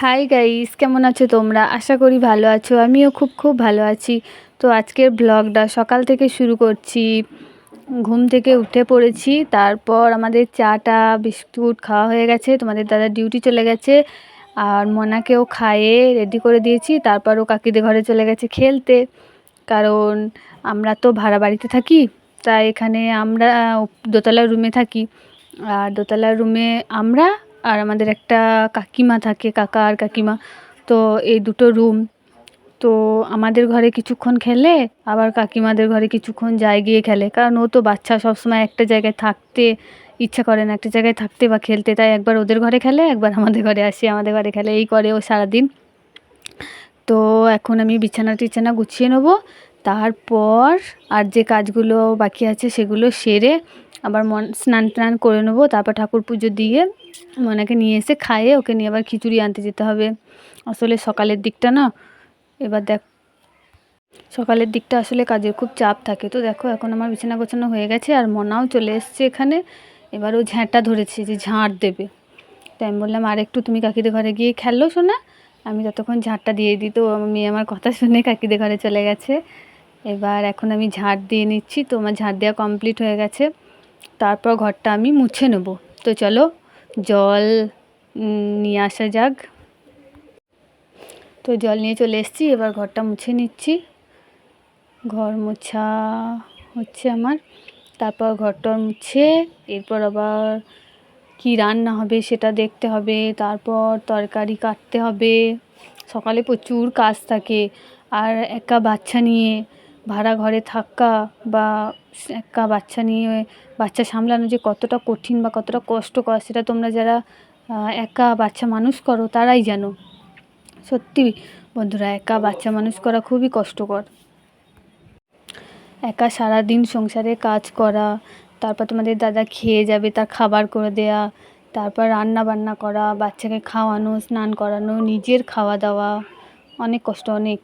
Hi guys, কেমন আছো তোমরা? আশা করি ভালো আছো। আমিও খুব ভালো আছি। তো আজকের ব্লগটা সকাল থেকে শুরু করছি। ঘুম থেকে উঠে পড়েছি, তারপর আমাদের চাটা বিস্কুট খাওয়া হয়ে গেছে। তোমাদের দাদা ডিউটি চলে গেছে, আর মনাকেও খাইয়ে রেডি করে দিয়েছি। তারপর ও কাকিদের ঘরে চলে গেছে খেলতে, কারণ আমরা তো ভাড়া বাড়িতে থাকি। তাই এখানে আমরা দোতলার রুমে থাকি, আর দোতলার রুমে আমরা আর আমাদের একটা কাকিমা থাকে, কাকা আর কাকিমা। তো এই দুটো রুম। তো আমাদের ঘরে কিছুক্ষণ খেলে আবার কাকিমাদের ঘরে কিছুক্ষণ যায় গিয়ে খেলে, কারণ ও তো বাচ্চা, সবসময় একটা জায়গায় থাকতে ইচ্ছা করে না, একটা জায়গায় থাকতে বা খেলতে। তাই একবার ওদের ঘরে খেলে, একবার আমাদের ঘরে আসে, আমাদের ঘরে খেলে, এই করে ও সারাদিন। তো এখন আমি বিছানা টিছানা গুছিয়ে নেবো, তারপর আর যে কাজগুলো বাকি আছে সেগুলো সেরে আবার স্নান টান করে নেবো। তারপর ঠাকুর পুজো দিয়ে মনাকে নিয়ে এসে খাইয়ে ওকে নিয়ে আবার খিচুড়ি আনতে যেতে হবে। আসলে সকালের দিকটা না, এবার সকালের দিকটা আসলে কাজের খুব চাপ থাকে। তো দেখো এখন আমার বিছানা গোছানো হয়ে গেছে, আর মনাও চলে এসছে এখানে। এবার ও ঝ্যাঁটা ধরেছে যে ঝাঁট দেবে। তাই আমি বললাম আর একটু তুমি কাকিদের ঘরে গিয়ে খেলো শোনা, আমি ততক্ষণ ঝাঁটটা দিয়ে দিই। তো মেয়ে আমার কথা শুনে কাকিদের ঘরে চলে গেছে। এবার এখন আমি ঝাঁট দিয়ে নিচ্ছি। তো আমার ঝাঁট দেওয়া কমপ্লিট হয়ে গেছে, তারপর ঘরটা আমি মুছে নেব। তো চলো জল নিয়ে আসা যাক। তো জল নিয়ে চলে এসেছি, এবার ঘরটা মুছে নিচ্ছি। ঘর মোছা হচ্ছে আমার। তারপর ঘরটা মুছে এরপর আবার কি রান্না হবে সেটা দেখতে হবে, তারপর তরকারি কাটতে হবে। সকালে প্রচুর কাজ থাকে, আর একা বাচ্চা নিয়ে ভাড়া ঘরে থাকা বা একা বাচ্চা নিয়ে বাচ্চা সামলানো যে কতটা কঠিন বা কতটা কষ্টকর, সেটা তোমরা যারা একা বাচ্চা মানুষ করো তারাই জানো। সত্যি বন্ধুরা, একা বাচ্চা মানুষ করা খুবই কষ্টকর। একা সারাদিন সংসারে কাজ করা, তারপর তোমাদের দাদা খেয়ে যাবে তার খাবার করে দেয়া, তারপর রান্না বান্না করা, বাচ্চাকে খাওয়ানো, স্নান করানো, নিজের খাওয়া দাওয়া, অনেক কষ্ট অনেক।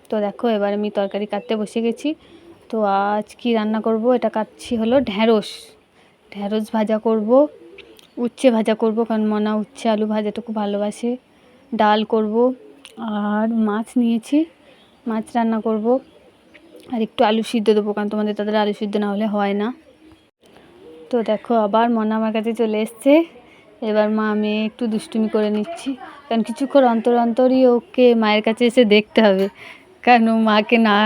তো দেখো এবার আমি তরকারি কাটতে বসে গেছি। তো আজ কি রান্না করব, এটা কাটছি হলো ঢ্যাঁড়স। ঢ্যাঁড়স ভাজা করব, উচ্ছে ভাজা করব, কারণ মনা উচ্ছে আলু ভাজাটা খুব ভালোবাসে। ডাল করব, আর মাছ নিয়েছি, মাছ রান্না করব, আর একটু আলু সিদ্ধ দেবো, কারণ তোমাদের তাদের আলু সিদ্ধ না হলে হয় না। তো দেখো আবার মনা আমার কাছে চলে এসছে। এবার মা মেয়ে একটু দুষ্টুমি করে নিচ্ছি, কারণ কিছুক্ষণ অন্তর অন্তরই ওকে মায়ের কাছে এসে দেখতে হবে, কারণ ও মাকে না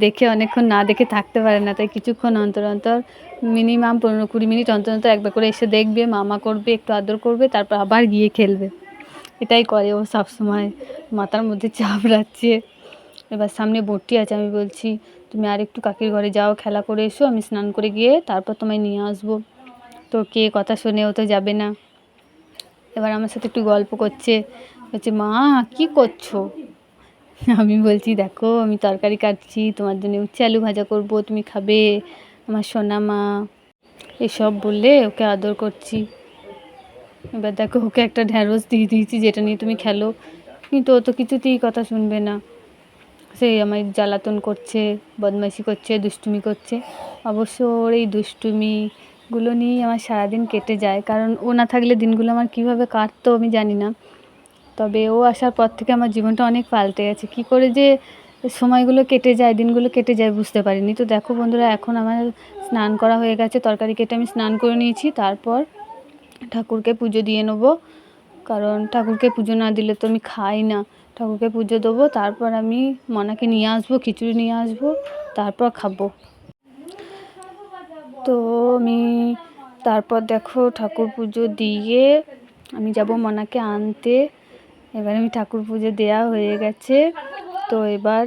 দেখে অনেকক্ষণ না দেখে থাকতে পারে না। তাই কিছুক্ষণ অন্তর অন্তর, মিনিমাম 15-20 মিনিট অন্তর অন্তর একবার করে এসে দেখবে, মামা করবে, একটু আদর করবে, তারপর আবার গিয়ে খেলবে। এটাই করে ও সবসময়, মাথার মধ্যে চাপ রাখছে। এবার সামনে বটি আছে, আমি বলছি তুমি আর একটু কাকির ঘরে যাও, খেলা করে এসো, আমি স্নান করে গিয়ে তারপর তোমায় নিয়ে আসবো। তো কে কথা শোনেও তো যাবে না। এবার আমার সাথে একটু গল্প করছে, বলছে মা কি করছো? আমি বলছি দেখো আমি তরকারি কাটছি, তোমার জন্য উচ্ছে আলু ভাজা করব, তুমি খাবে আমার সোনা মা, এসব বললে ওকে আদর করছি। এবার দেখো ওকে একটা ঢ্যাঁড়স দিয়ে দিয়েছি, যেটা নিয়ে তুমি খেলো, কিন্তু ও তো কিছুতেই কথা শুনবে না। সেই আমায় জ্বালাতন করছে, বদমাইশি করছে, দুষ্টুমি করছে। অবশ্য ওর এই দুষ্টুমিগুলো নিয়েই আমার সারাদিন কেটে যায়, কারণ ও না থাকলে দিনগুলো আমার কীভাবে কাটতো আমি জানি না। তবে ও আসার পর থেকে আমার জীবনটা অনেক পাল্টে গেছে। কী করে যে সময়গুলো কেটে যায়, দিনগুলো কেটে যায় বুঝতে পারিনি। তো দেখো বন্ধুরা, এখন আমার স্নান করা হয়ে গেছে, তরকারি কেটে আমি স্নান করে নিয়েছি। তারপর ঠাকুরকে পুজো দিয়ে নেবো, কারণ ঠাকুরকে পুজো না দিলে তো আমি খাই না। ঠাকুরকে পুজো দেবো, তারপর আমি মনাকে নিয়ে আসবো, খিচুড়ি নিয়ে আসবো, তারপর খাবো। তো আমি তারপর দেখো ঠাকুর পুজো দিয়ে আমি যাব মনাকে আনতে। এবার আমি ঠাকুর পুজো দেওয়া হয়ে গেছে, তো এবার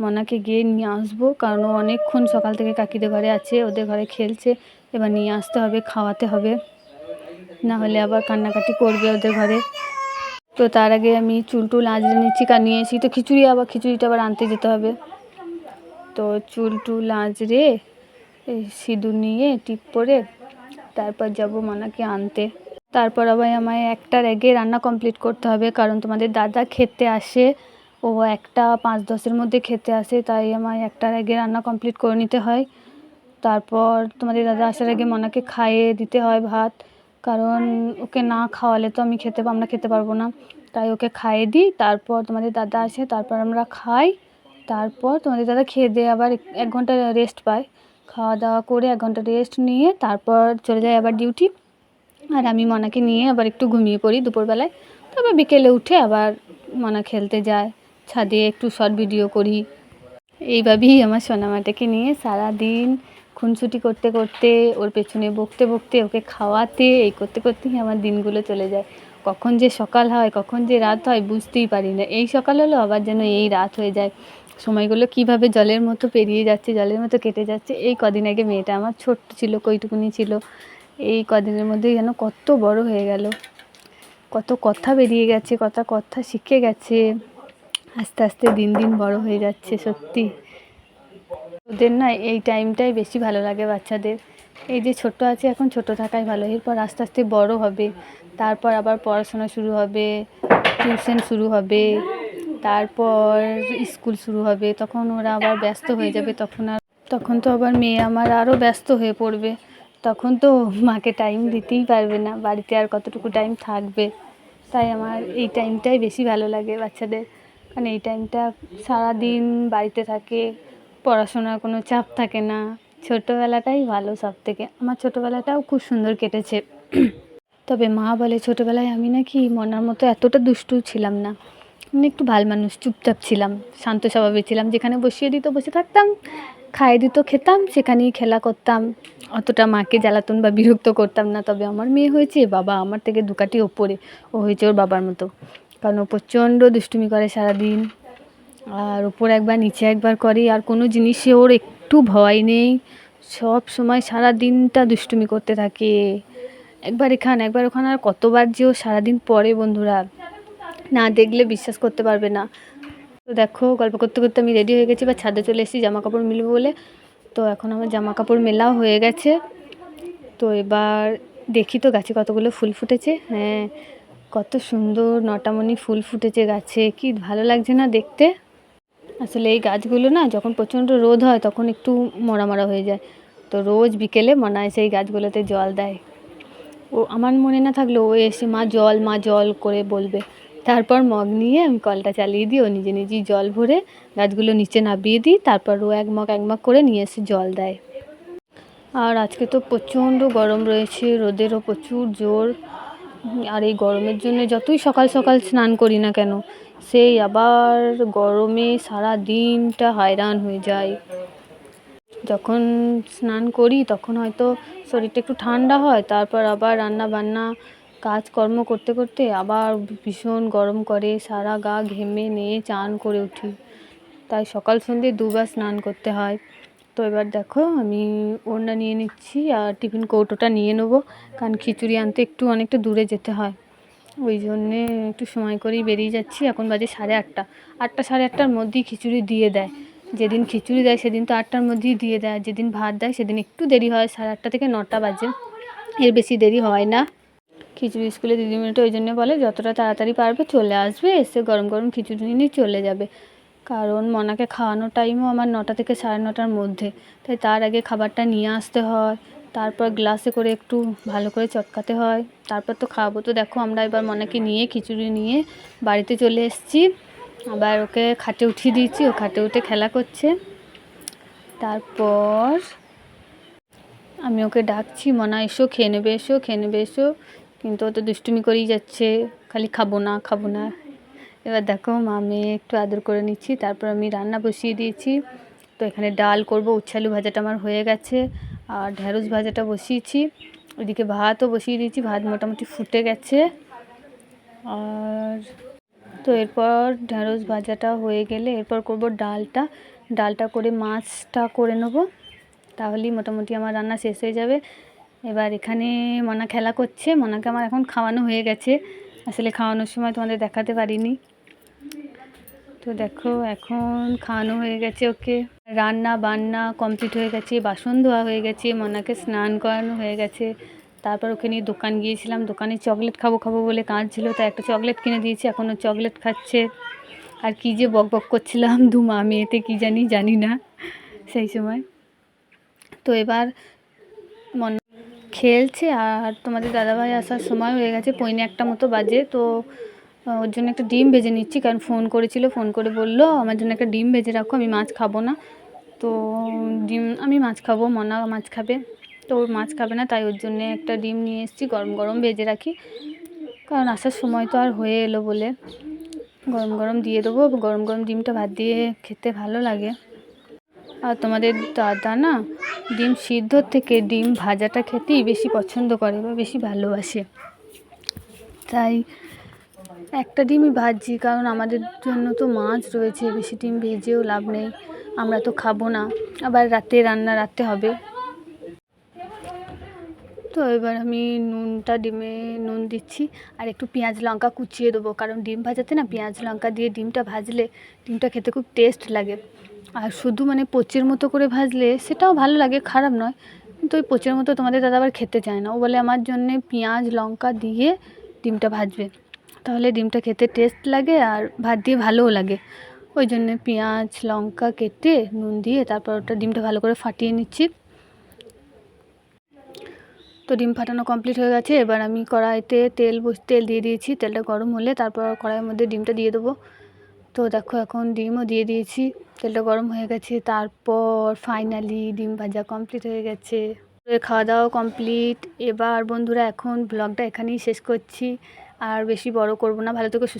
মনাকে গিয়ে নিয়ে আসবো, কারণ ও অনেকক্ষণ সকাল থেকে কাকিদের ঘরে আছে, ওদের ঘরে খেলছে। এবার নিয়ে আসতে হবে, খাওয়াতে হবে, না হলে আবার কান্নাকাটি করবে ওদের ঘরে। তো তার আগে আমি চুল টুল আঁচড়ে নিচ্ছি, কারণ নিয়ে এসি তো খিচুড়িটা আবার আনতে যেতে হবে। তো চুল টুল আঁচড়ে সিঁদুর নিয়ে টিপ পরে তারপর যাব মনাকে আনতে। তারপর আবার আমায় 1টার আগে রান্না কমপ্লিট করতে হবে, কারণ তোমাদের দাদা খেতে আসে, ও 1টা 5-10-এর মধ্যে খেতে আসে, তাই আমায় 1টার আগে রান্না কমপ্লিট করে নিতে হয়। তারপর তোমাদের দাদা আসার আগে মনাকে খাইয়ে দিতে হয় ভাত, কারণ ওকে না খাওয়ালে তো আমরা খেতে পারবো না। তাই ওকে খাইয়ে দিই, তারপর তোমাদের দাদা আসে, তারপর আমরা খাই। তারপর তোমাদের দাদা খেয়ে দিয়ে আবার 1 ঘন্টা রেস্ট পায়। খাওয়া দাওয়া করে 1 ঘন্টা রেস্ট নিয়ে তারপর চলে যায় আবার ডিউটি। আর আমি মনাকে নিয়ে আবার একটু ঘুমিয়ে পড়ি দুপুরবেলায়। তারপর বিকেলে উঠে আবার মনা খেলতে যায়, ছাদে একটু শর্ট ভিডিও করি। এইভাবেই আমার সোনামাটাকে নিয়ে সারাদিন খুনসুটি করতে করতে, ওর পেছনে বকতে বকতে, ওকে খাওয়াতে, এই করতে করতেই আমার দিনগুলো চলে যায়। কখন যে সকাল হয়, কখন যে রাত হয় বুঝতেই পারি না। এই সকাল হলো আবার যেন এই রাত হয়ে যায়। সময়গুলো কীভাবে জলের মতো পেরিয়ে যাচ্ছে, জলের মতো কেটে যাচ্ছে। এই কদিন আগে মেয়েটা আমার ছোট্ট ছিল, কইটুকুনি ছিল, এই কদিনের মধ্যেই যেন কত বড় হয়ে গেল, কত কথা বেরিয়ে গেছে, কত কথা শিখে গেছে। আস্তে আস্তে দিন দিন বড় হয়ে যাচ্ছে। সত্যি ওদের না এই টাইমটাই বেশি ভালো লাগে বাচ্চাদের। এই যে ছোট আছে এখন, ছোট থাকাই ভালো। এরপর আস্তে আস্তে বড় হবে, তারপর আবার পড়াশোনা শুরু হবে, টিউশন শুরু হবে, তারপর স্কুল শুরু হবে। তখন ওরা আবার ব্যস্ত হয়ে যাবে। তখন তো আবার মেয়ে আমার আরও ব্যস্ত হয়ে পড়বে। তখন তো মাকে টাইম দিতেই পারবে না, বাড়িতে আর কতটুকু টাইম থাকবে। তাই আমার এই টাইমটাই বেশি ভালো লাগে বাচ্চাদের। কারণ এই টাইমটা সারাদিন বাড়িতে থাকে, পড়াশোনার কোনো চাপ থাকে না। ছোটোবেলাটাই ভালো সবথেকে। আমার ছোটোবেলাটাও খুব সুন্দর কেটেছে। তবে মা বলে ছোটোবেলায় আমি নাকি মনার মতো এতটা দুষ্টু ছিলাম না। আমি একটু ভালো মানুষ, চুপচাপ ছিলাম, শান্ত স্বভাবের ছিলাম। যেখানে বসিয়ে দিত বসে থাকতাম, খাইয়ে দিত খেতাম, সেখানেই খেলা করতাম। অতটা মাকে জ্বালাতন বা বিরক্ত করতাম না। তবে আমার মেয়ে হয়েছে বাবা আমার থেকে 2 কাঠি ওপরে। ও হয়েছে ওর বাবার মতো। কারণ ও প্রচণ্ড দুষ্টুমি করে সারাদিন, আর ওপর একবার নিচে একবার করে। আর কোনো জিনিসে ওর একটু ভয় নেই, সব সময় সারা দিনটা দুষ্টুমি করতে থাকে। একবার এখানে একবার ওখানে, আর কতবার যে ও সারাদিন পড়ে বন্ধুরা, না দেখলে বিশ্বাস করতে পারবে না। তো দেখো গল্প করতে করতে আমি রেডি হয়ে গেছি, বা ছাদে চলে এসেছি জামা কাপড় মিলবো বলে। তো এখন আমার জামা কাপড় মেলাও হয়ে গেছে। তো এবার দেখি তো গাছে কতগুলো ফুল ফুটেছে। হ্যাঁ, কত সুন্দর নটামণি ফুল ফুটেছে গাছে, কি ভালো লাগছে না দেখতে। আসলে এই গাছগুলো না যখন প্রচণ্ড রোদ হয় তখন একটু মরা মরা হয়ে যায়। তো রোজ বিকেলে মনে হয় সেই গাছগুলোতে জল দেয়। ও আমার মনে না থাকলেও ও এসে মা জল করে বলবে। তারপর মগ নিয়ে আমি কলটা চালিয়ে দিই, ও নিজে নিজেই জল ভরে গাছগুলো নিচে নামিয়ে দিই। তারপর ও এক মগ করে নিয়ে এসে জল দেয়। আর আজকে তো প্রচণ্ড গরম রয়েছে, রোদেরও প্রচুর জোর। আর এই গরমের জন্য যতই সকাল সকাল স্নান করি না কেন, সেই আবার গরমে সারা দিনটা হয়রান হয়ে যায়। যখন স্নান করি তখন হয়তো শরীরটা একটু ঠান্ডা হয়, তারপর আবার রান্না বান্না কাজকর্ম করতে করতে আবার ভীষণ গরম করে, সারা গা ঘেমে নিয়ে চান করে উঠি। তাই সকাল সন্ধ্যে 2বার স্নান করতে হয়। তো এবার দেখো আমি ওড়না নিয়ে নিচ্ছি আর টিফিন কৌটোটা নিয়ে নেবো, কারণ খিচুড়ি আনতে অনেকটা দূরে যেতে হয়। ওই জন্যে একটু সময় করেই বেরিয়ে যাচ্ছি। এখন বাজে 8:30। 8টা 8:30টার মধ্যেই খিচুড়ি দিয়ে দেয়। যেদিন খিচুড়ি দেয় সেদিন তো 8টার মধ্যেই দিয়ে দেয়, আর যেদিন ভাত দেয় সেদিন একটু দেরি হয়, 8:30 থেকে 9টা বাজে, এর বেশি দেরি হয় না। খিচুড়ি স্কুলে দিদিমণিটা ওই জন্য বলে যতটা তাড়াতাড়ি পারবে চলে আসবে, এসে গরম গরম খিচুড়ি নিয়ে চলে যাবে। কারণ মনাকে খাওয়ানোর টাইমও আমার 9টা থেকে 9:30টার মধ্যে। তাই তার আগে খাবারটা নিয়ে আসতে হয়, তারপর গ্লাসে করে একটু ভালো করে চটকাতে হয়, তারপর তো খাওয়াবো। তো দেখো আমরা এবার মনাকে নিয়ে খিচুড়ি নিয়ে বাড়িতে চলে এসেছি। আবার ওকে খাটে উঠিয়ে দিয়েছি, ও খাটে উঠে খেলা করছে। তারপর আমি ওকে ডাকছি, মনা এসো খেয়ে নেবে, এসো খেয়ে নেবে, এসো। কিন্তু ও তো দুষ্টুমি করেই যাচ্ছে, খালি খাবো না খাবো না। এবার দেখো মা মেয়ে একটু আদর করে নিচ্ছি। তারপর আমি রান্না বসিয়ে দিয়েছি। তো এখানে ডাল করব, উচ্ছে আলু ভাজাটা আমার হয়ে গেছে, আর ঢ্যাঁড়স ভাজাটা বসিয়েছি। ওইদিকে ভাতও বসিয়ে দিয়েছি, ভাত মোটামুটি ফুটে গেছে। আর তো এরপর ঢ্যাঁড়স ভাজাটা হয়ে গেলে এরপর করব ডালটা করে মাছটা করে নেব, তাহলেই মোটামুটি আমার রান্না শেষ হয়ে যাবে। এবার এখানে মনা খেলা করছে, মনাকে আমার এখন খাওয়ানো হয়ে গেছে। আসলে খাওয়ানোর সময় তোমাদের দেখাতে পারিনি। তো দেখো এখন খাওয়ানো হয়ে গেছে ওকে, রান্না বান্না কমপ্লিট হয়ে গেছে, বাসন ধোয়া হয়ে গেছে, মনাকে স্নান করানো হয়ে গেছে। তারপর ওকে নিয়ে দোকান গিয়েছিলাম, দোকানে চকলেট খাবো বলে কাঁদছিল, তাই একটা চকলেট কিনে দিয়েছি, এখনও চকলেট খাচ্ছে। আর কী যে বক বক করছিলাম মা মেয়েতে কী জানি না সেই সময়। তো এবার খেলছে, আর তোমাদের দাদাভাই আসার সময় হয়ে গেছে, 1:45 মতো বাজে। তো ওর জন্য একটা ডিম ভেজে নিচ্ছি, কারণ ফোন করেছিল, ফোন করে বললো আমার জন্য একটা ডিম ভেজে রাখো, আমি মাছ খাবো না। তো আমি মাছ খাবো, মনা মাছ খাবে, তো ওর মাছ খাবে না, তাই ওর জন্যে একটা ডিম নিয়ে এসেছি, গরম গরম ভেজে রাখি, কারণ আসার সময় তো আর হয়ে এলো বলে গরম গরম দিয়ে দেবো। গরম গরম ডিমটা ভাত দিয়ে খেতে ভালো লাগে। আর তোমাদের দাদা না ডিম সিদ্ধর থেকে ডিম ভাজাটা খেতেই বেশি পছন্দ করে বা বেশি ভালোবাসে, তাই একটা ডিমই ভাজছি, কারণ আমাদের জন্য তো মাছ রয়েছে, বেশি ডিম ভেজেও লাভ নেই, আমরা তো খাবো না, আবার রাতে রান্না রাতে হবে। তো এবার আমি নুনটা ডিমে নুন দিচ্ছি, আর একটু পেঁয়াজ লঙ্কা কুচিয়ে দেবো, কারণ ডিম ভাজাতে না পেঁয়াজ লঙ্কা দিয়ে ডিমটা ভাজলে ডিমটা খেতে খুব টেস্ট লাগে। আর শুধু মানে পোচের মতো করে ভাজলে সেটাও ভালো লাগে, খারাপ নয়, কিন্তু ওই পোচের মতো তোমাদের দাদা আবার খেতে চায় না, ও বলে আমার জন্যে পেঁয়াজ লঙ্কা দিয়ে ডিমটা ভাজবে, তাহলে ডিমটা খেতে টেস্ট লাগে আর ভাত দিয়ে ভালোও লাগে। ওই জন্যে পেঁয়াজ লঙ্কা কেটে নুন দিয়ে তারপর ওটা ডিমটা ভালো করে ফাটিয়ে নিচ্ছি। তো ডিম ফাটানো কমপ্লিট হয়ে গেছে, এবার আমি কড়াইতে তেল দিয়ে দিয়েছি, তেলটা গরম হলে তারপর কড়াইয়ের মধ্যে ডিমটা দিয়ে দেবো। তো দেখো এখন ডিমও দিয়ে দিয়েছি, তেলটা গরম হয়ে গেছে, তারপর ফাইনালি ডিম ভাজা কমপ্লিট হয়ে গেছে, খাওয়া দাওয়া কমপ্লিট। এবার বন্ধুরা এখন ব্লগটা এখানেই শেষ করছি, আর বেশি বড় করব না। ভালো থেকো, সুস্থ